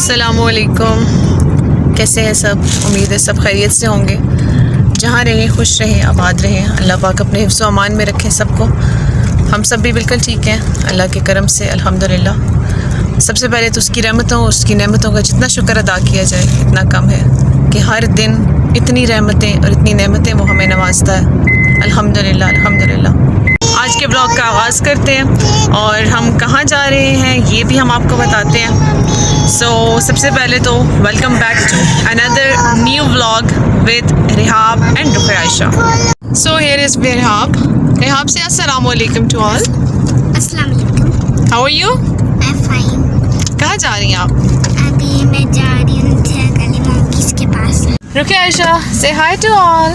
अस्सलामुअलैकुम। कैसे हैं सब? उम्मीद है सब खैरियत से होंगे। जहाँ रहें खुश रहें, आबाद रहें। अल्लाह पाक अपने हिफ्ज़ व अमान में रखें सबको। हम सब भी बिल्कुल ठीक हैं अल्लाह के करम से, अल्हम्दुलिल्लाह। सबसे पहले तो उसकी रहमतों, उसकी नेमतों का जितना शुक्र अदा किया जाए इतना कम है कि हर दिन इतनी रहमतें और इतनी नेमतें वो हमें नवाजता है। अल्हम्दुलिल्लाह अल्हम्दुलिल्लाह। आज के ब्लॉग का आगाज़ करते हैं और हम कहाँ जा रहे हैं ये भी हम आपको बताते हैं। सबसे पहले तो welcome back to another new vlog with Rihab and Ruqayya Ayesha. So here is Rihab. Rihab से अस्सलाम वालेकुम टू ऑल। अस्सलाम वालेकुम। How are you? I am fine. कहाँ जा रही हैं आप? अभी मैं जा रही हूँ गली मंकीज़ के पास। रुक़या आयशा से हाय टू ऑल।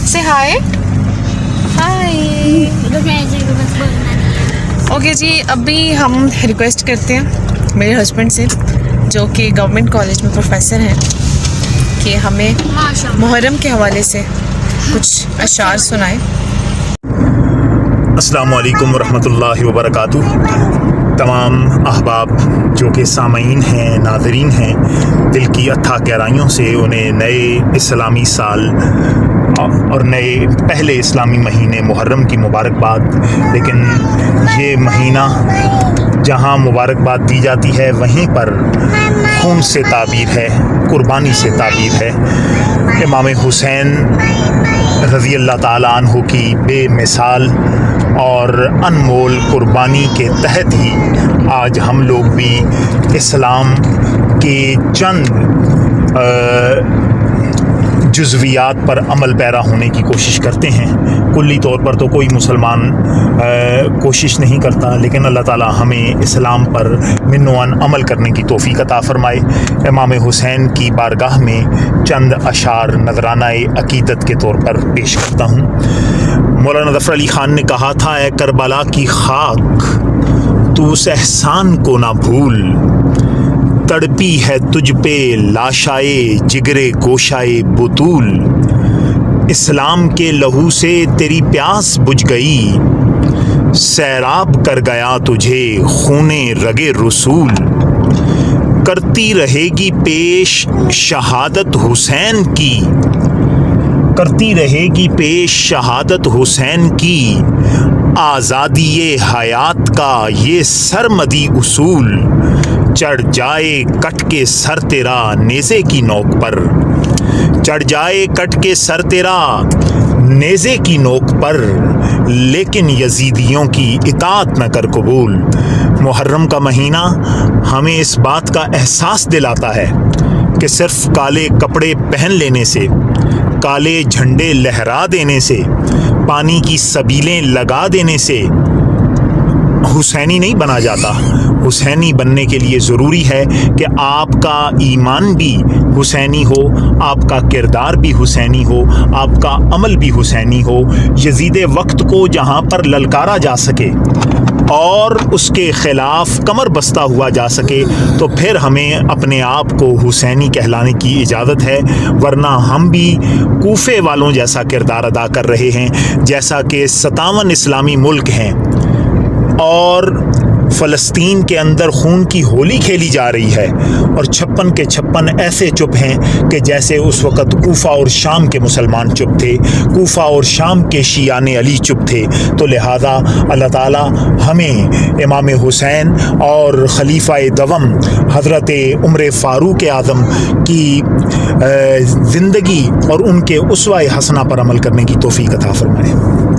से हाय। हाय। ओके जी, अभी हम रिक्वेस्ट करते हैं मेरे हस्बैंड से जो कि गवर्नमेंट कॉलेज में प्रोफेसर हैं कि हमें मुहर्रम के हवाले से कुछ अशार सुनाए। अस्सलामु अलैकुम वरहमतुल्लाहि वबरकातुहू। तमाम अहबाब जो कि सामीन हैं, नाज़रीन हैं, दिल की अथाह गहराइयों से उन्हें नए इस्लामी साल और नए पहले इस्लामी महीने मुहर्रम की मुबारकबाद। लेकिन ये महीना जहाँ मुबारकबाद दी जाती है वहीं पर खून से ताबीर है, कुर्बानी से ताबीर है। इमाम हुसैन रज़ी अल्लाह ताला अन्हु की बेमिसाल और अनमोल कुर्बानी के तहत ही आज हम लोग भी इस्लाम के चंद जुज़वियात पर अमल पैरा होने की कोशिश करते हैं। कुल्ली तौर पर तो कोई मुसलमान कोशिश नहीं करता, लेकिन अल्लाह ताला हमें इस्लाम पर मिन्नोअन अमल करने की तौफ़ीक़ अता फ़रमाए। इमाम हुसैन की बारगाह में चंद अशार नज़रानाए अक़ीदत के तौर पर पेश करता हूँ। मौलाना ज़फ़र अली ख़ान ने कहा था, ए करबला की खाक तू उस एहसान को ना भूल, तड़पी है तुझ पे लाशाए जिगरे गोशाए बुतूल, इस्लाम के लहू से तेरी प्यास बुझ गई, सैराब कर गया तुझे खूने रगे रसूल, करती रहेगी पेश शहादत हुसैन की, करती रहेगी पेश शहादत हुसैन की, आज़ादी ये हयात का ये सरमदी उसूल, चढ़ जाए कट के सर तेरा नेज़े की नोक पर, चढ़ जाए कट के सर तेरा नेज़े की नोक पर, लेकिन यजीदियों की इताअत न कर कबूल। मुहर्रम का महीना हमें इस बात का एहसास दिलाता है कि सिर्फ काले कपड़े पहन लेने से, काले झंडे लहरा देने से, पानी की सबीलें लगा देने से हुसैनी नहीं बना जाता। हुसैनी बनने के लिए ज़रूरी है कि आपका ईमान भी हुसैनी हो, आपका किरदार भी हुसैनी हो, आपका अमल भी हुसैनी हो। यजीद वक्त को जहाँ पर ललकारा जा सके और उसके ख़िलाफ़ कमर बस्ता हुआ जा सके तो फिर हमें अपने आप को हुसैनी कहलाने की इजाज़त है, वरना हम भी कूफे वालों जैसा किरदार अदा कर रहे हैं। जैसा कि 57 इस्लामी मुल्क हैं और फ़लस्तीन के अंदर खून की होली खेली जा रही है और 56 के 56 ऐसे चुप हैं कि जैसे उस वक़्त कूफा और शाम के मुसलमान चुप थे, कूफा और शाम के शियाने अली चुप थे। तो लिहाजा अल्लाह ताला हमें इमाम हुसैन और खलीफा दवम हज़रत उमर फ़ारूक आज़म की ज़िंदगी और उनके उसवा हसना पर अमल करने की तौफ़ीक़ अता फ़रमाए।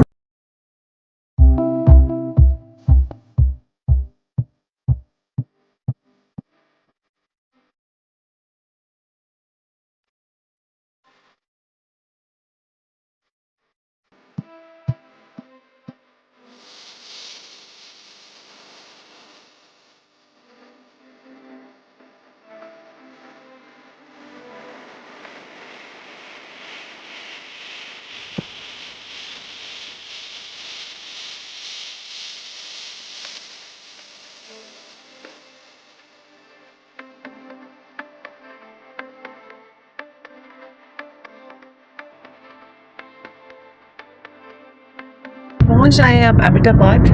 पहुंच आए हैं अब एबटाबाद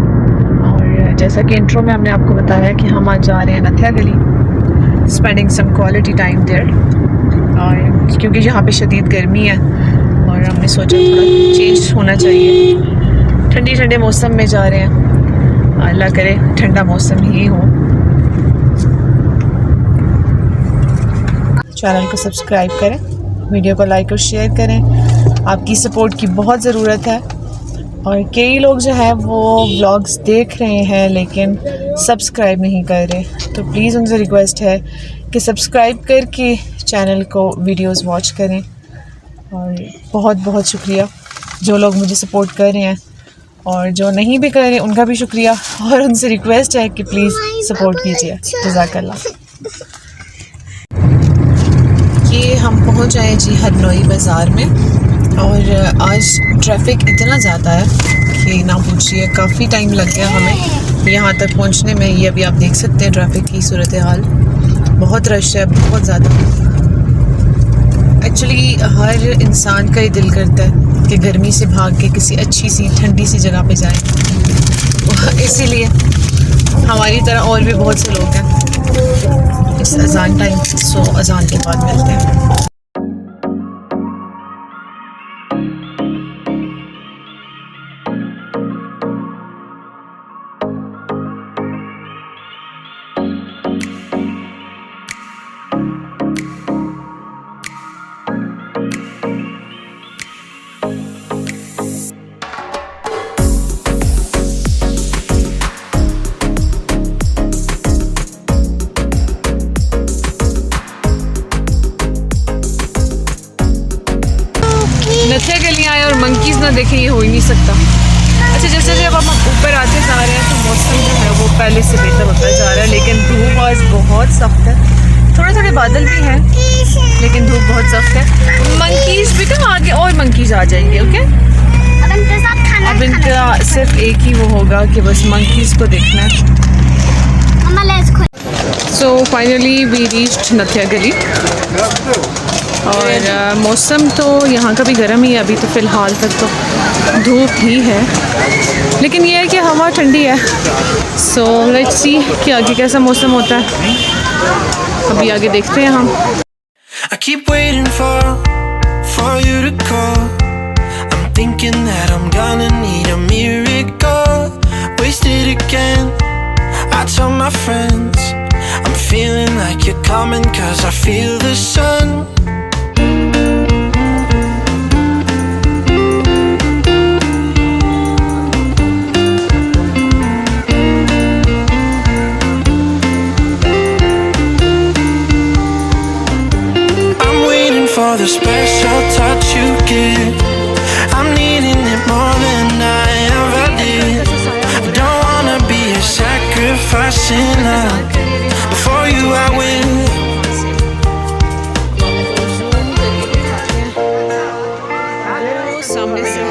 और जैसा कि इंट्रो में हमने आपको बताया कि हम आज जा रहे हैं Nathia Gali. Spending some quality time there, और क्योंकि यहाँ पे शदीद गर्मी है और हमने सोचा थोड़ा चेंज होना चाहिए, ठंडे ठंडे मौसम में जा रहे हैं। अल्लाह करे ठंडा मौसम ही हो। चैनल को सब्सक्राइब करें, वीडियो को लाइक और शेयर करें, आपकी सपोर्ट की बहुत ज़रूरत है। और कई लोग जो है वो व्लॉग्स देख रहे हैं लेकिन सब्सक्राइब नहीं कर रहे, तो प्लीज़ उनसे रिक्वेस्ट है कि सब्सक्राइब करके चैनल को वीडियोस वॉच करें। और बहुत बहुत शुक्रिया जो लोग मुझे सपोर्ट कर रहे हैं, और जो नहीं भी कर रहे उनका भी शुक्रिया, और उनसे रिक्वेस्ट है कि प्लीज़ सपोर्ट कीजिए। जज़ाकल्लाह। ये हम पहुंच आए जी हरनोई बाज़ार में, और आज ट्रैफिक इतना ज़्यादा है कि ना पूछिए, काफ़ी टाइम लग गया हमें यहाँ तक पहुँचने में। ये अभी आप देख सकते हैं ट्रैफिक की सूरत हाल, बहुत रश है, बहुत ज़्यादा। एक्चुअली हर इंसान का ही दिल करता है कि गर्मी से भाग के किसी अच्छी सी ठंडी सी जगह पे जाए, इसीलिए हमारी तरह और भी बहुत से लोग हैं। इस अजान टाइम, सो अजान के बाद मिलते हैं। नथिया गलियाँ आए और मंकीज़ ना देखें, ये हो ही नहीं सकता। अच्छा, जैसे जब हम ऊपर आते जा रहे हैं तो मौसम जो है वो पहले से बेहतर होता जा रहा है, लेकिन धूप आज बहुत सख्त है। थोड़े थोड़े बादल भी हैं लेकिन धूप बहुत सख्त है। मंकीज़ भी तो आगे और मंकीज़ आ जाएंगे। ओके, अब इनके साथ खाना अब इनका सिर्फ एक ही वो होगा कि बस मंकीज़ को देखना है। मम्मा let's go. So finally we reached Nathia Gali, और मौसम तो यहाँ का भी गर्म ही है अभी, तो फ़िलहाल तक तो धूप ही है, लेकिन ये है कि हवा ठंडी है। सो लेट्स सी कि आगे कैसा मौसम होता है, अभी आगे देखते हैं हम। I keep waiting for you to call. I'm thinking that I'm gonna need a miracle. Wasted again. I tell my friends I'm feeling like you're coming 'cause I feel the sun. For the special touch you give, I'm needing it more than I ever did. I don't wanna be a sacrificing love. Before you I will. सामने से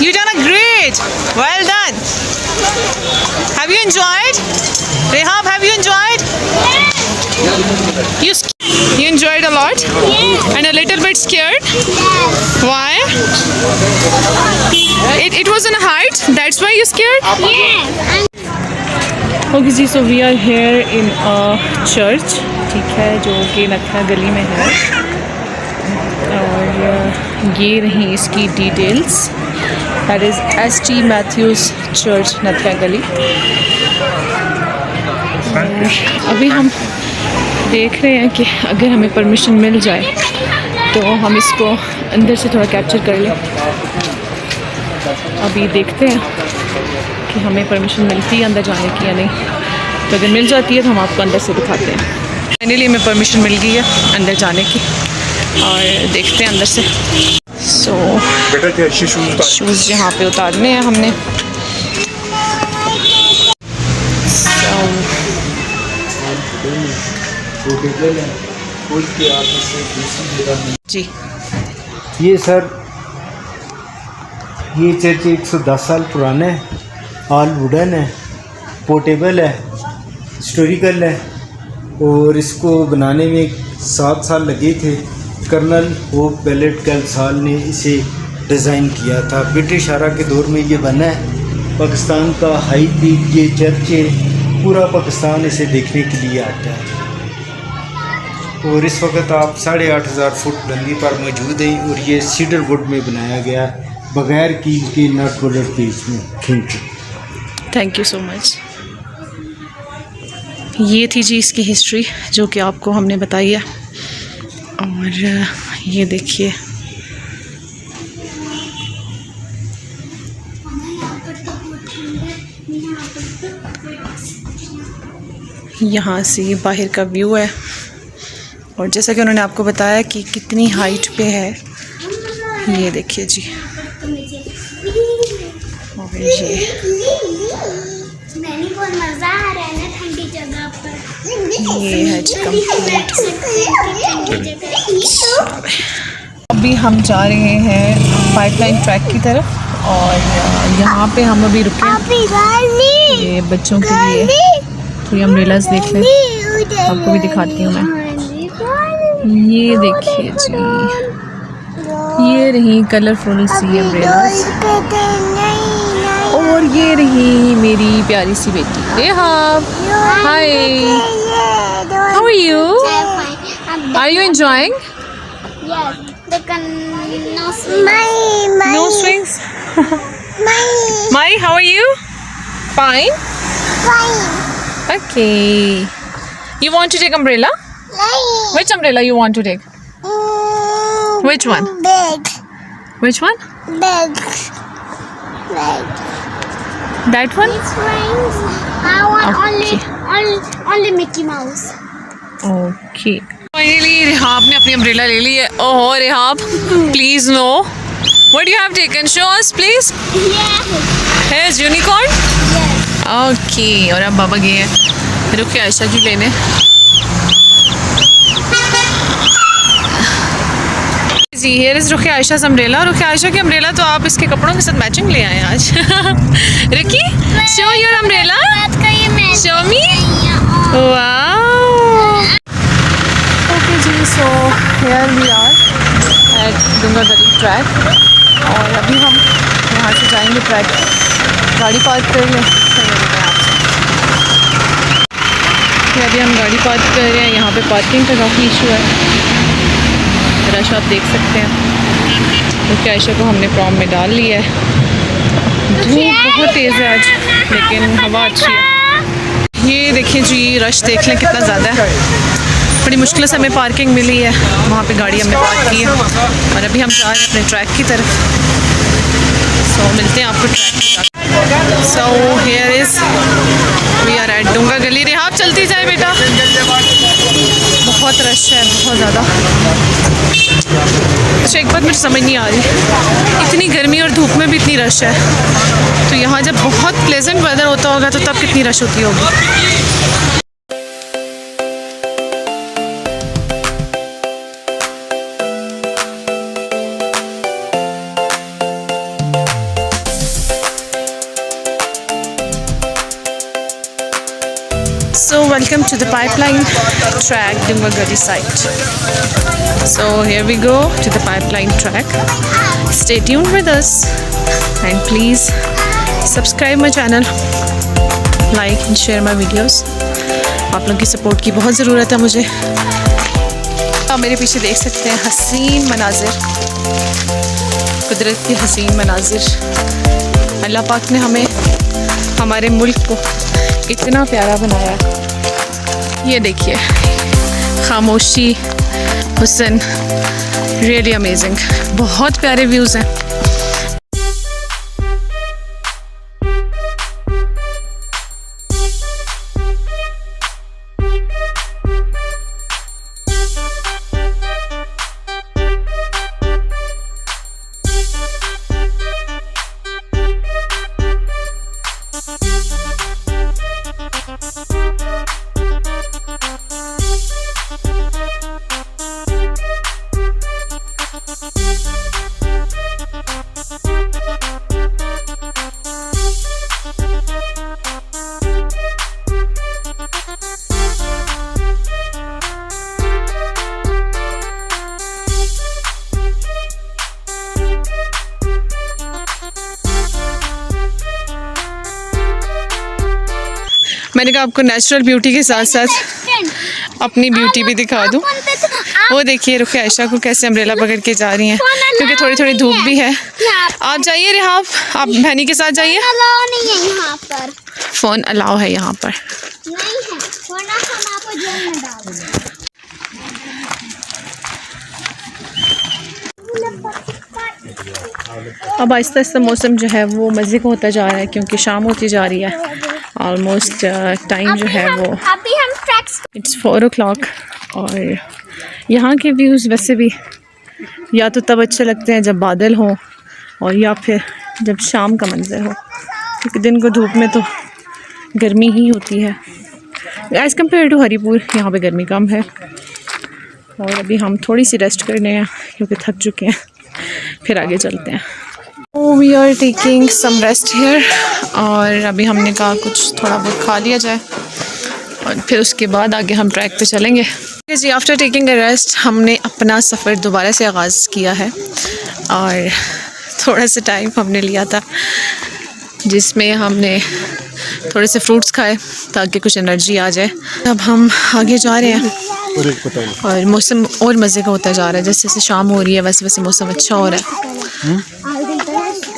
You done a great. Well done. Have you enjoyed? Rehab, have you enjoyed? You enjoyed a lot? Yes. And a little bit scared? Yes. Why? It was on a height? That's why you're scared? Yes. Okay जी, so we are here in church, ठीक है, जो कि नत्था गली में है। और ये रही इसकी details. That is ST Matthew's church, Nathia Gali. अभी हम देख रहे हैं कि अगर हमें परमिशन मिल जाए तो हम इसको अंदर से थोड़ा कैप्चर कर लें। अभी देखते हैं कि हमें परमिशन मिलती है अंदर जाने की या नहीं। तो अगर मिल जाती है तो हम आपको अंदर से दिखाते हैं। फाइनली हमें परमिशन मिल गई है अंदर जाने की, और देखते हैं अंदर से। सो शूज़ यहाँ पे उतारने हैं हमने। जी, ये सर, ये चर्च 110 साल पुराना है, ऑल वुडन है, पोर्टेबल है, हिस्टोरिकल है, और इसको बनाने में 7 साल लगे थे। कर्नल होप बेलेट कलसाल ने इसे डिज़ाइन किया था। ब्रिटिश आरा के दौर में ये बना है। पाकिस्तान का हाई पीक ये चर्च है, पूरा पाकिस्तान इसे देखने के लिए आता है। और इस वक्त आप 8,500 फुट बुलंदी पर मौजूद हैं, और ये सीडर वुड में बनाया गया, बगैर कील के नट बुलेट पेज में। Thank you so much. ये थी जी इसकी हिस्ट्री जो कि आपको हमने बताई है। और ये देखिए, यहाँ से बाहर का व्यू है। और जैसा कि उन्होंने आपको बताया कि कितनी हाइट पे है, ये देखिए जी। और ये बहुत मज़ा आ रहा है ना ठंडी जगह पर। ये है जी कंप्लीट। अभी हम जा रहे हैं पाइपलाइन ट्रैक की तरफ, और यहाँ पे हम अभी रुके हैं ये बच्चों के लिए। तो ये अम्ब्रेलाज देख लें, आपको भी दिखाती हूँ मैं। ये देखिए जी, ये रही कलरफुल सी अम्ब्रेलाज। और ये रही मेरी प्यारी सी बेटी Rehab. Hi, how are you? Are you enjoying? Yes, they can no swing. No swings. Mai, how are you? Fine. Okay. You want to take umbrella? Which umbrella you want to take? Which one? Big. Which one? Big. Big. That one? Swings. I want Okay. only Mickey Mouse. Okay. Finally, Rehab ने अपनी umbrella ले ली है। ओहो rehab, please no. What you have taken? Show us, please. Yes. Here's unicorn. Yes. Okay. और अब बाबा गए हैं रुकिए आयशा की लेने। जी, here is Ruqayya Ayesha umbrella. Ruqayya Ayesha की अम्ब्रेला तो आप इसके कपड़ों के साथ मैचिंग ले आए आज। रुकी, show your umbrella. बात करिए मैं। Show me. Wow. Okay ji, so here we are at डूंगा गली ट्रैक, और अभी हम यहाँ से जाएंगे ट्रैक। गाड़ी पार्क कर लें। अभी हम गाड़ी पार्क कर रहे हैं। यहाँ पे पार्किंग का काफ़ी इशू है, रश आप देख सकते हैं। तो क्या आयशा को हमने प्रॉम में डाल लिया है। धूप बहुत तेज़ है आज, लेकिन हवा अच्छी है। ये देखिए जी, रश देख लें कितना ज़्यादा है। बड़ी मुश्किल से हमें पार्किंग मिली है, वहाँ पे गाड़ी हमने पार्क की है। और अभी हम जा रहे हैं अपने ट्रैक की तरफ। सो मिलते हैं आपको ट्रैक पे जाकर। So here is we are at Dunga Gali. Rehab चलती जाए बेटा, बहुत रश है, बहुत ज़्यादा। अच्छा, एक बात मुझे समझ नहीं आ रही, इतनी गर्मी और धूप में भी इतनी रश है, तो यहाँ जब बहुत प्लेजेंट वेदर होता होगा तो तब कितनी रश होती होगी। welcome to the pipeline track Dungagadi site. So here we go to the pipeline track. Stay tuned with us and please subscribe my channel, like and share my videos. आप लोगों की सपोर्ट की बहुत ज़रूरत है मुझे। आप मेरे पीछे देख सकते हैं हसीन मनाजिर, कुदरत के हसीन मनाजिर। अल्लाह पाक ने हमें, हमारे मुल्क को इतना प्यारा बनाया। ये देखिए, खामोशी, हुस्न, रियली अमेजिंग, बहुत प्यारे व्यूज़ हैं। मैंने कहा आपको नेचुरल ब्यूटी के साथ साथ अपनी ब्यूटी भी दिखा दूँ। वो देखिए रुखी आयशा को कैसे अम्ब्रेला पकड़ के जा रही हैं, क्योंकि थोड़ी थोड़ी धूप भी है। आप जाइए रिहाब, आप बहनी के साथ जाइए। अलाउ नहीं है यहाँ पर। फ़ोन अलाउ है यहाँ पर। नहीं है, वरना हम आपको जेल में डाल देंगे। अब आहिस्ता आहिस्ता मौसम जो है वो मज़े का होता जा रहा है, क्योंकि शाम होती जा रही है। ऑलमोस्ट टाइम जो है वो अभी हम ट्रैक्स इट्स 4 o'clock। और यहाँ के व्यूज़ वैसे भी या तो तब अच्छे लगते हैं जब बादल हो, और या फिर जब शाम का मंजर हो, क्योंकि दिन को धूप में तो गर्मी ही होती है। एज़ कम्पेयर टू हरीपुर यहाँ पे गर्मी कम है। और अभी हम थोड़ी सी रेस्ट करने हैं क्योंकि थक चुके हैं, फिर आगे चलते हैं। We are taking some rest here, और अभी हमने कहा कुछ थोड़ा बहुत खा लिया जाए और फिर उसके बाद आगे हम ट्रैक पे चलेंगे। जी, आफ्टर टेकिंग अ रेस्ट हमने अपना सफ़र दोबारा से आगाज़ किया है, और थोड़ा सा टाइम हमने लिया था जिसमें हमने थोड़े से फ्रूट्स खाए ताकि कुछ एनर्जी आ जाए। अब हम आगे जा रहे हैं और मौसम और मज़े का होता जा रहा है। जैसे जैसे शाम हो रही है वैसे वैसे मौसम अच्छा हो रहा है।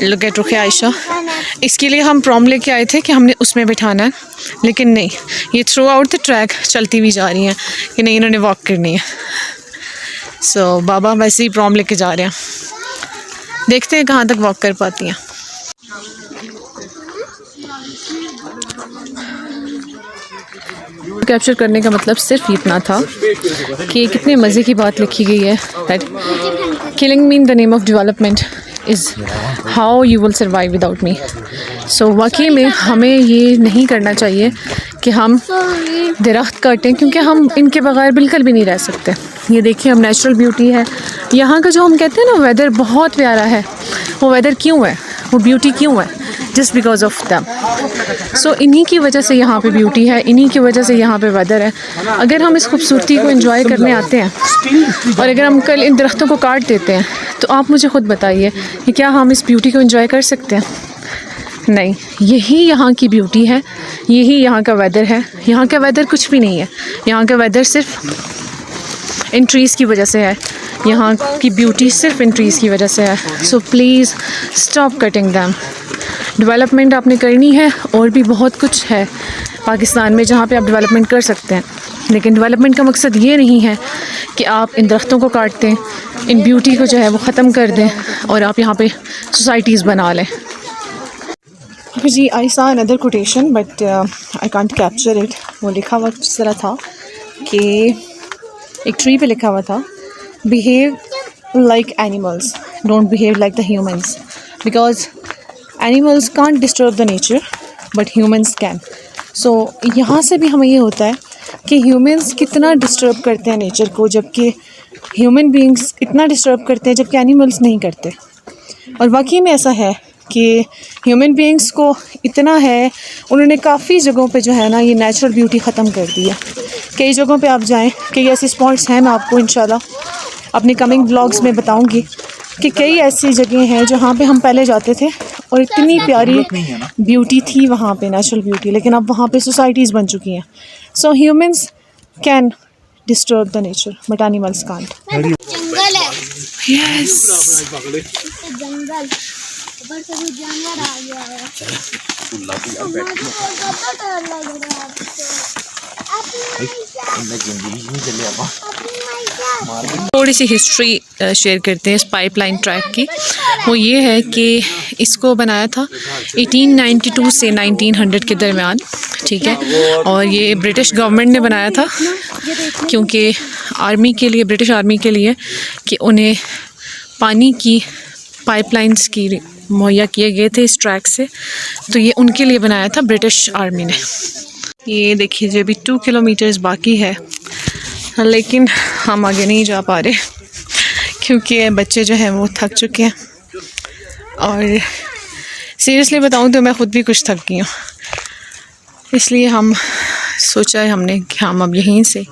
Look at Ruqayya Ayesha. इसके लिए हम प्रॉम लेके आए थे कि हमने उसमें बिठाना है, लेकिन नहीं, ये थ्रू आउट द ट्रैक चलती हुई जा रही हैं कि नहीं इन्होंने वॉक करनी है। सो बाबा वैसे ही प्रॉम लेके जा रहे हैं, देखते हैं कहाँ तक वॉक कर पाती हैं। कैप्चर करने का मतलब सिर्फ इतना था कि कितने मज़े की बात लिखी गई है that killing me in the name of development is how you will survive without me. So वाकई में हमें ये नहीं करना चाहिए कि हम दरख्त काटें, क्योंकि हम इनके बगैर बिल्कुल भी नहीं रह सकते। ये देखिए, हम नेचुरल ब्यूटी है यहाँ का, जो हम कहते हैं ना वेदर बहुत प्यारा है। वो वेदर क्यों है, वो ब्यूटी क्यों है? Just because of them. So इन्हीं की वजह से यहाँ पे ब्यूटी है, इन्हीं की वजह से यहाँ पे वेदर है। अगर हम इस खूबसूरती को एंजॉय करने आते हैं और अगर हम कल इन दरख्तों को काट देते हैं, तो आप मुझे ख़ुद बताइए कि क्या हम इस ब्यूटी को एंजॉय कर सकते हैं? नहीं। यही यहाँ की ब्यूटी है, यही यहाँ का वेदर है। यहाँ का वेदर कुछ भी नहीं है, यहाँ का वेदर सिर्फ इन ट्रीज़ की वजह से है। यहाँ की ब्यूटी सिर्फ इन ट्रीज़ की वजह से है। So please stop cutting them. Development आपने करनी है, और भी बहुत कुछ है पाकिस्तान में जहाँ पे आप डेवलपमेंट कर सकते हैं, लेकिन डेवलपमेंट का मकसद ये नहीं है कि आप इन दरख्तों को काट दें, इन ब्यूटी को जो है वो ख़त्म कर दें और आप यहाँ पे सोसाइटीज़ बना लें। जी, आई सा another quotation but I can't capture it. वो लिखा हुआ जिस तरह था कि एक ट्री पे लिखा हुआ था, behave like animals, don't behave like the humans, because animals can't disturb the nature but humans can. So यहाँ से भी हमें ये होता है कि ह्यूमंस कितना डिस्टर्ब करते हैं नेचर को, जबकि ह्यूमन बीइंग्स इतना डिस्टर्ब करते हैं जबकि एनिमल्स नहीं करते। और वाकई में ऐसा है कि ह्यूमन बीइंग्स को इतना है, उन्होंने काफ़ी जगहों पे जो है ना ये नेचुरल ब्यूटी ख़त्म कर दी है। कई जगहों पे आप जाएं, कई ऐसे स्पॉट्स हैं, मैं आपको इंशाल्लाह अपने कमिंग व्लॉग्स में बताऊंगी कि कई ऐसी जगह हैं जहाँ पे हम पहले जाते थे और इतनी प्यारी ब्यूटी थी वहाँ पे, नेचुरल ब्यूटी, लेकिन अब वहाँ पे सोसाइटीज़ बन चुकी हैं। So humans can disturb the nature but animals can't. जंगल है, यस, जंगल ऊपर से भी जानवर आ गया है। थोड़ी सी हिस्ट्री शेयर करते हैं इस पाइपलाइन ट्रैक की। वो ये है कि इसको बनाया था 1892 से 1900 के दरमियान, ठीक है, और ये ब्रिटिश गवर्नमेंट ने बनाया था क्योंकि आर्मी के लिए, ब्रिटिश आर्मी के लिए, कि उन्हें पानी की पाइपलाइंस की मुहैया किए गए थे इस ट्रैक से, तो ये उनके लिए बनाया था ब्रिटिश आर्मी ने। ये देखिए जी, अभी 2 किलोमीटर्स बाकी है, लेकिन हम आगे नहीं जा पा रहे क्योंकि बच्चे जो हैं वो थक चुके हैं। और सीरियसली बताऊं तो मैं ख़ुद भी कुछ थक गई हूँ, इसलिए हम सोचा है हमने कि हम अब यहीं से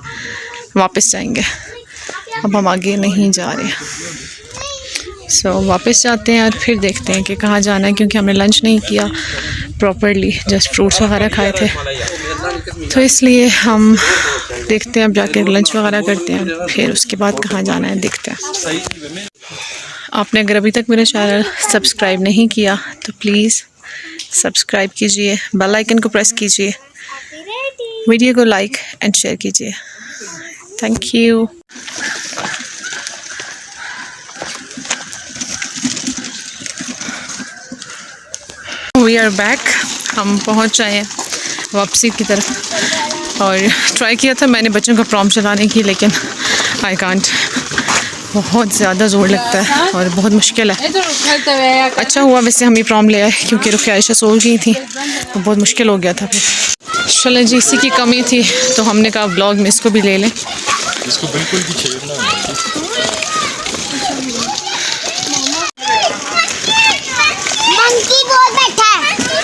वापस जाएंगे, अब हम आगे नहीं जा रहे। वापस जाते हैं और फिर देखते हैं कि कहाँ जाना है, क्योंकि हमने लंच नहीं किया प्रॉपरली, जस्ट फ्रूट्स वगैरह खाए थे, तो इसलिए हम देखते हैं अब जाकर लंच वगैरह करते हैं, फिर उसके बाद कहाँ जाना है देखते हैं। आपने अगर अभी तक मेरा चैनल सब्सक्राइब नहीं किया तो प्लीज़ सब्सक्राइब कीजिए, बेल आइकन को प्रेस कीजिए, वीडियो को लाइक एंड शेयर कीजिए। Thank you. We are back, हम पहुंच आए हैं वापसी की तरफ। और ट्राई किया था मैंने बच्चों का प्रॉम चलाने की, लेकिन आई कांट, बहुत ज़्यादा ज़ोर लगता है और बहुत मुश्किल है। अच्छा हुआ वैसे हम ये प्रॉम ले आए, क्योंकि रुखिया आयशा सो गई थी तो बहुत मुश्किल हो गया था। फिर चलें जी, इसी की कमी थी तो हमने कहा ब्लॉग में इसको भी ले लें। इसको बिल्कुल भी छेड़ना है।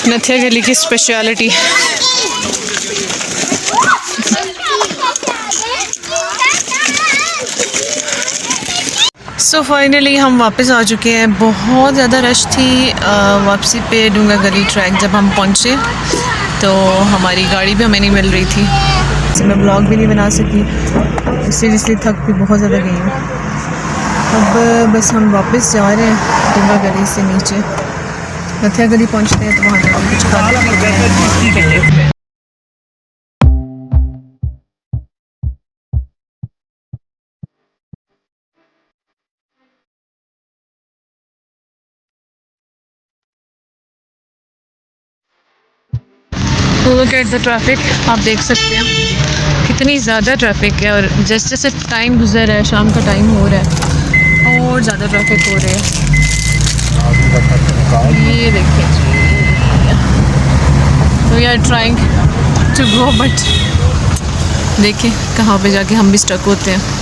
नथिया गली की स्पेशलिटी। सो फाइनली हम वापस आ चुके हैं। बहुत ज़्यादा रश थी वापसी पे डूंगा गली ट्रैक। जब हम पहुँचे तो हमारी गाड़ी भी हमें नहीं मिल रही थी, तो मैं ब्लॉग भी नहीं बना सकी, इसलिए थक भी बहुत ज़्यादा गई हूँ। अब बस हम वापस जा रहे हैं डूंगा गली से नीचे। नथिया गली पहुँचते हैं तो वहाँ जाकर कुछ खाना। लुक एट द ट्रैफिक, आप देख सकते हैं कितनी ज़्यादा ट्रैफिक है। और जैसे जैसे टाइम गुजर रहा है, शाम का टाइम हो रहा है और ज़्यादा ट्रैफिक हो रहा है। ये देखिए, we are trying to go, but देखें कहाँ पे जाके हम भी स्टक होते हैं।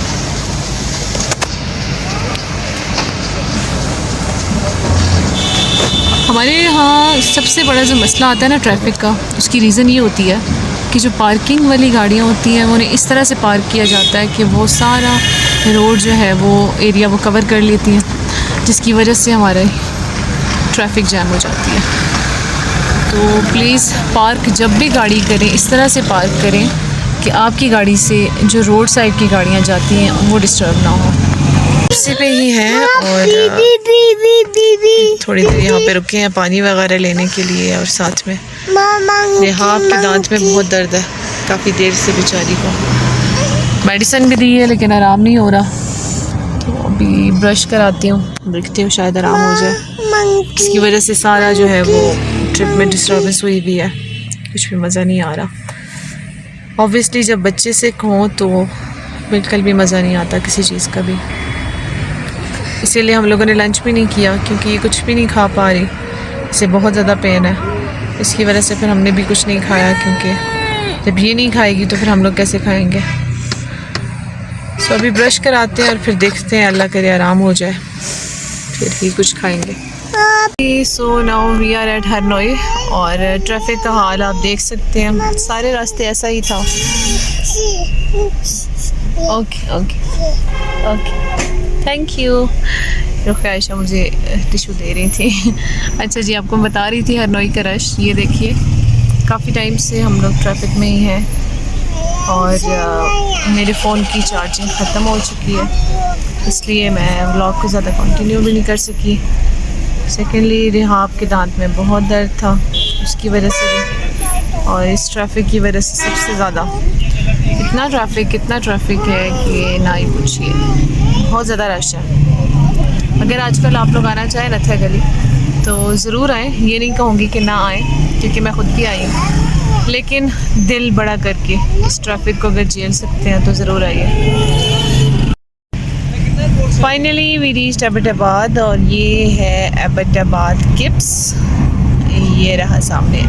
हमारे यहाँ सबसे बड़ा जो मसला आता है ना ट्रैफिक का, उसकी रीज़न ये होती है कि जो पार्किंग वाली गाड़ियाँ होती हैं उन्हें इस तरह से पार्क किया जाता है कि वो सारा रोड जो है वो एरिया वो कवर कर लेती हैं, जिसकी वजह से हमारे ट्रैफिक जैम हो जाती है। तो प्लीज़ पार्क जब भी गाड़ी करें इस तरह से पार्क करें कि आपकी गाड़ी से जो रोड साइड की गाड़ियाँ जाती हैं वो डिस्टर्ब ना हो। उसी पे ही हैं और थोड़ी देर यहाँ पे रुके हैं पानी वगैरह लेने के लिए। और साथ में नेहा के दांत में बहुत दर्द है, काफ़ी देर से बेचारी को मेडिसिन भी दी है लेकिन आराम नहीं हो रहा, तो अभी ब्रश कराती हूँ, देखती हूँ शायद आराम हो जाए। इसकी वजह से सारा जो है वो ट्रिप में डिस्टर्बेंस हुई भी है, कुछ भी मज़ा नहीं आ रहा। ऑब्वियसली जब बच्चे से हों तो बिल्कुल भी मज़ा नहीं आता किसी चीज़ का भी, इसीलिए हम लोगों ने लंच भी नहीं किया क्योंकि ये कुछ भी नहीं खा पा रही, इसे बहुत ज़्यादा पेन है। इसकी वजह से फिर हमने भी कुछ नहीं खाया, क्योंकि जब ये नहीं खाएगी तो फिर हम लोग कैसे खाएंगे। सो अभी ब्रश कराते हैं और फिर देखते हैं, अल्लाह करे आराम हो जाए फिर ही कुछ खाएंगे। So now we are at Harnoi और ट्रैफिक का हाल आप देख सकते हैं, सारे रास्ते ऐसा ही था। Okay okay okay thank you. रुख आयशा मुझे टिशू दे रही थी। अच्छा जी, आपको बता रही थी हरनोई का रश। ये देखिए, काफ़ी टाइम से हम लोग ट्रैफिक में ही हैं और मेरे फ़ोन की चार्जिंग ख़त्म हो चुकी है, इसलिए मैं व्लॉग को ज़्यादा कंटिन्यू भी नहीं कर सकी। सेकेंडली रिहाब के दांत में बहुत दर्द था, उसकी वजह से भी, और इस ट्रैफिक की वजह से सबसे ज़्यादा। इतना ट्रैफिक है कि ना ही पूछिए, बहुत ज़्यादा रश है। अगर आजकल आप लोग आना चाहें नथा गली तो ज़रूर आएँ, ये नहीं कहूँगी कि ना आएँ, क्योंकि मैं ख़ुद भी आई हूँ, लेकिन दिल बड़ा करके इस ट्रैफिक को अगर झेल सकते हैं तो ज़रूर आइए। फाइनली वी रीच्ड एबटाबाद और ये है एबटाबाद किप्स, ये रहा सामने।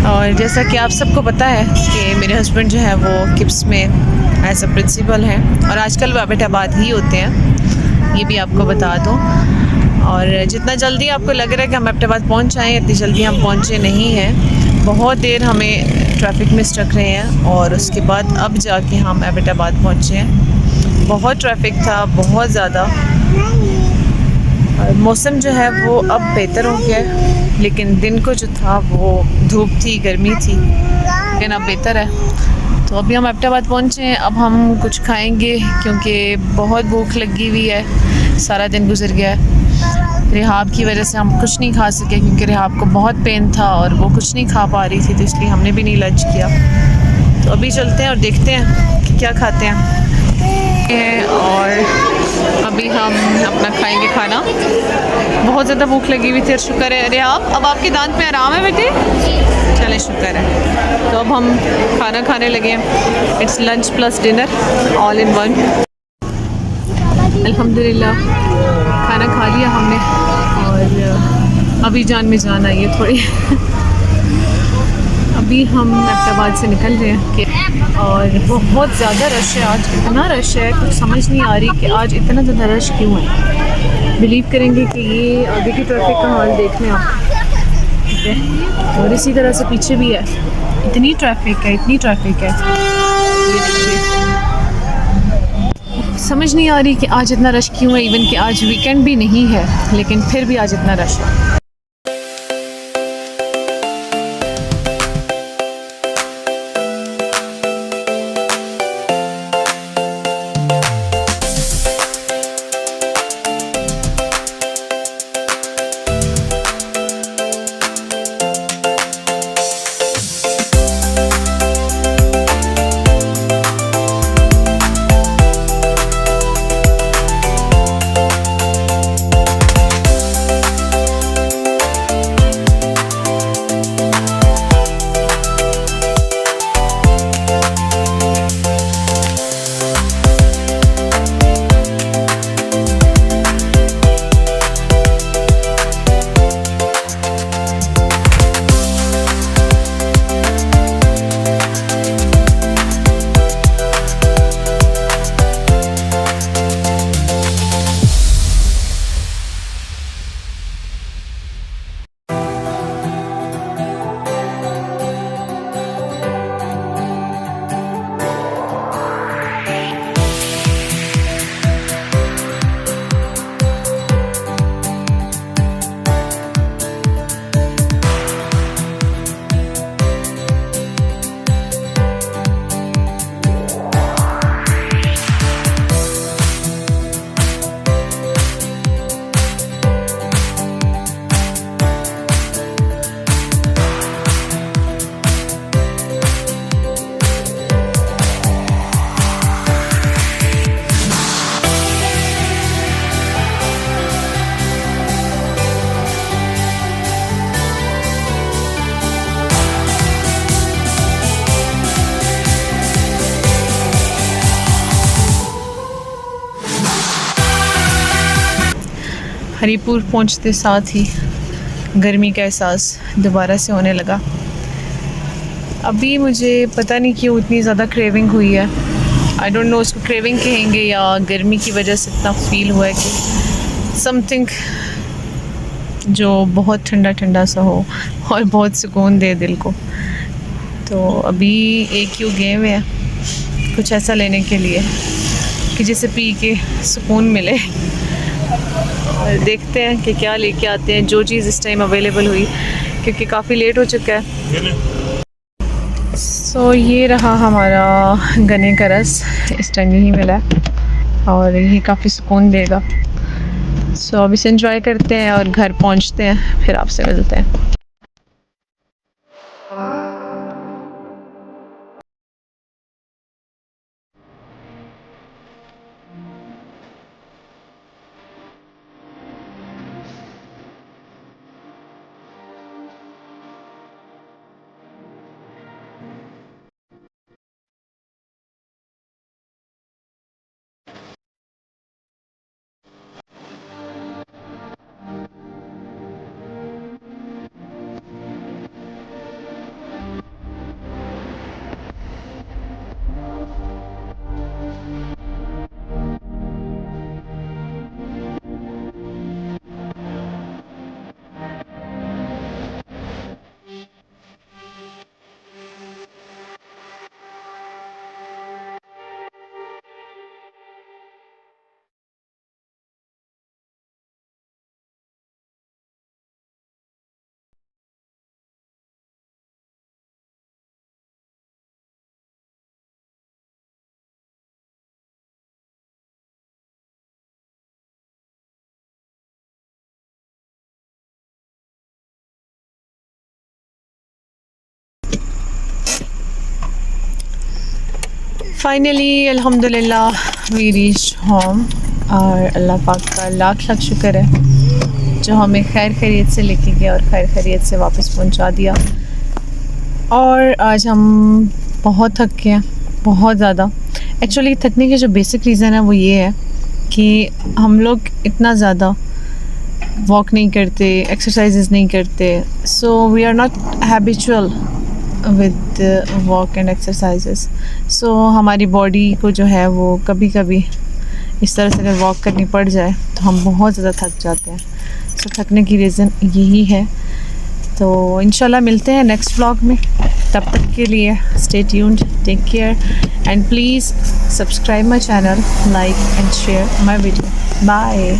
और जैसा कि आप सबको पता है कि मेरे हस्बैंड जो है वो किप्स में एज अ प्रिंसिपल हैं और आजकल वो एबटाबाद ही होते हैं, ये भी आपको बता दूं। और जितना जल्दी आपको लग रहा है कि हम एबटाबाद पहुंच जाएँ, इतनी जल्दी हम पहुंचे नहीं हैं। बहुत देर हमें ट्रैफिक में स्टक रहे हैं और उसके बाद अब जाके हम एबटाबाद पहुंचे हैं। बहुत ट्रैफिक था, बहुत ज़्यादा। मौसम जो है वो अब बेहतर हो गया है, लेकिन दिन को जो था वो धूप थी, गर्मी थी, लेकिन अब बेहतर है। तो अभी हम एबटाबाद पहुंचे हैं, अब हम कुछ खाएंगे क्योंकि बहुत भूख लगी हुई है, सारा दिन गुजर गया है। रिहाब की वजह से हम कुछ नहीं खा सके क्योंकि रिहाब को बहुत पेन था और वो कुछ नहीं खा पा रही थी, तो इसलिए हमने भी नहीं लंच किया। तो अभी चलते हैं और देखते हैं कि क्या खाते हैं। और अभी हम अपना खाएंगे खाना, बहुत ज़्यादा भूख लगी हुई थी। शुक्र है रिहाब, अब आपके दांत में आराम है बेटे? चले शुक्र है। तो अब हम खाना खाने लगे हैं। It's lunch plus dinner all in one. अल्हम्दुलिल्लाह खाना खा लिया हमने और अभी जान में जान आई है थोड़ी। अभी हम एबटाबाद से निकल रहे हैं और बहुत ज़्यादा रश है आज, इतना रश है कुछ समझ नहीं आ रही कि आज इतना ज़्यादा रश क्यों है। बिलीव करेंगे कि ये आगे की ट्रैफिक का हाल देख लें आप, ठीक है, और इसी तरह से पीछे भी है, इतनी ट्रैफिक है। ये देखिए, समझ नहीं आ रही कि आज इतना रश क्यों है, इवन कि आज वीकेंड भी नहीं है, लेकिन फिर भी आज इतना रश है। हरीपुर पहुंचते साथ ही गर्मी का एहसास दोबारा से होने लगा। अभी मुझे पता नहीं क्यों इतनी ज़्यादा क्रेविंग हुई है आई डोंट नो उसको क्रेविंग कहेंगे या गर्मी की वजह से इतना फील हुआ है कि समथिंग जो बहुत ठंडा ठंडा सा हो और बहुत सुकून दे दिल को। तो अभी एक क्यों गए हुए हैं कुछ ऐसा लेने के लिए कि जिसे पी के सुकून मिले। और देखते हैं कि क्या लेके आते हैं, जो चीज़ इस टाइम अवेलेबल हुई क्योंकि काफ़ी लेट हो चुका है। सो ये रहा हमारा गन्ने का रस, इस टाइम यही मिला है और ये काफ़ी सुकून देगा। सो अब इसे एंजॉय करते हैं और घर पहुंचते हैं, फिर आपसे मिलते हैं। फाइनली अल्हम्दुलिल्लाह वी रीच होम और अल्लाह पाक का लाख लाख शुक्र है जो हमें खैर खैरियत से लेके गया और खैर खैरियत से वापस पहुंचा दिया। और आज हम बहुत थक गए हैं, बहुत ज़्यादा। एक्चुअली थकने के जो बेसिक रीज़न है वो ये है कि हम लोग इतना ज़्यादा वॉक नहीं करते, एक्सरसाइजेस नहीं करते। So we are not habitual with walk and exercises. So हमारी बॉडी को जो है वो कभी कभी इस तरह से अगर वॉक करनी पड़ जाए तो हम बहुत ज़्यादा थक जाते हैं। सो थकने की रीज़न यही है। तो इंशाल्लाह मिलते हैं नेक्स्ट व्लॉग में, तब तक के लिए stay tuned, take care and please subscribe my channel, like and share my video. Bye.